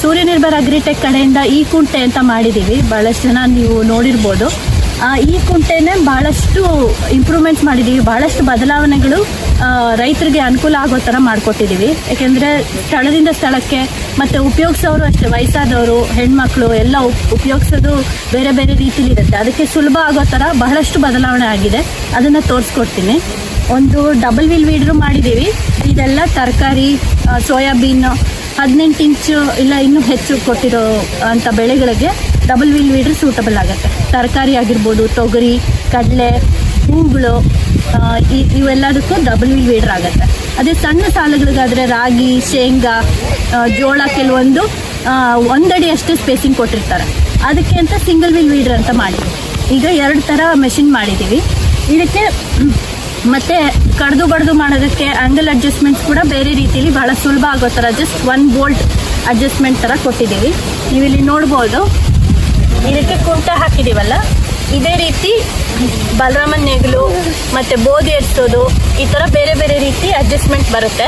ಸೂರ್ಯ ನಿರ್ಭರ agritech ಕಡೆಯಿಂದ ಈ ಕುಂಟೆ ಅಂತ ಮಾಡಿದೀವಿ. ಬಹಳಷ್ಟು ಜನ ನೀವು ನೋಡಿರ್ಬೋದು. ಈ ಕುಂಟೆನೆ ಬಹಳಷ್ಟು ಇಂಪ್ರೂವ್ಮೆಂಟ್ಸ್ ಮಾಡಿದೀವಿ. ಬಹಳಷ್ಟು ಬದಲಾವಣೆಗಳು ರೈತರಿಗೆ ಅನುಕೂಲ ಆಗೋ ತರ ಮಾಡ್ಕೊಟ್ಟಿದೀವಿ. ಯಾಕೆಂದ್ರೆ ಸ್ಥಳದಿಂದ ಸ್ಥಳಕ್ಕೆ ಮತ್ತೆ ಉಪಯೋಗಿಸೋರು ಅಷ್ಟೇ, ವಯಸ್ಸಾದವರು, ಹೆಣ್ಮಕ್ಳು ಎಲ್ಲ ಉಪಯೋಗಿಸೋದು ಬೇರೆ ಬೇರೆ ರೀತಿಲಿ ಇರುತ್ತೆ. ಅದಕ್ಕೆ ಸುಲಭ ಆಗೋ ತರ ಬಹಳಷ್ಟು ಬದಲಾವಣೆ ಆಗಿದೆ. ಅದನ್ನ ತೋರಿಸ್ಕೊಡ್ತೀನಿ. ಒಂದು ಡಬಲ್ ವೀಲ್ ವೀಡರ್ ಮಾಡಿದೀವಿ. ಇದೆಲ್ಲ ತರಕಾರಿ, ಸೋಯಾಬೀನ್ 18 ಇಂಚು ಇಲ್ಲ ಇನ್ನೂ ಹೆಚ್ಚು ಕೊಟ್ಟಿರೋ ಅಂತ ಬೆಳೆಗಳಿಗೆ ಡಬಲ್ ವೀಲ್ ವೀಡರ್ ಸೂಟಬಲ್ ಆಗುತ್ತೆ. ತರಕಾರಿ ಆಗಿರ್ಬೋದು, ತೊಗರಿ, ಕಡಲೆ, ಹೂಗಳು, ಇವೆಲ್ಲದಕ್ಕೂ ಡಬಲ್ ವೀಲ್ ವೀಡರ್ ಆಗುತ್ತೆ. ಅದೇ ಸಣ್ಣ ಸಾಲುಗಳಿಗಾದ್ರೆ ರಾಗಿ, ಶೇಂಗಾ, ಜೋಳ ಕೆಲವೊಂದು 1 ಅಡಿ ಅಷ್ಟೇ ಸ್ಪೇಸಿಂಗ್ ಕೊಟ್ಟಿರ್ತಾರೆ. ಅದಕ್ಕೆ ಅಂತ ಸಿಂಗಲ್ ವೀಲ್ ವೀಡರ್ ಅಂತ ಮಾಡಿದ್ವಿ. ಈಗ 2 ಥರ ಮೆಷಿನ್ ಮಾಡಿದ್ದೀವಿ. ಇದಕ್ಕೆ ಮತ್ತೆ ಕಡ್ದು ಬಡ್ದು ಮಾಡೋದಕ್ಕೆ ಆಂಗಲ್ ಅಡ್ಜಸ್ಟ್ಮೆಂಟ್ಸ್ ಕೂಡ ಬೇರೆ ರೀತಿಯಲ್ಲಿ ಬಹಳ ಸುಲಭ ಆಗೋ ಥರ ಜಸ್ಟ್ 1 ಬೋಲ್ಟ್ ಅಡ್ಜಸ್ಟ್ಮೆಂಟ್ ಥರ ಕೊಟ್ಟಿದ್ದೀವಿ. ನೀವಿಲ್ಲಿ ನೋಡ್ಬೋದು. ಇದಕ್ಕೆ ಕುಂಟ ಹಾಕಿದೀವಲ್ಲ, ಇದೇ ರೀತಿ ಬಲರಾಮನ್ ನೇಗಿಲು ಮತ್ತೆ ಬೋಧಿ ಎರ್ಸೋದು, ಈ ಥರ ಬೇರೆ ಬೇರೆ ರೀತಿ ಅಡ್ಜಸ್ಟ್ಮೆಂಟ್ ಬರುತ್ತೆ.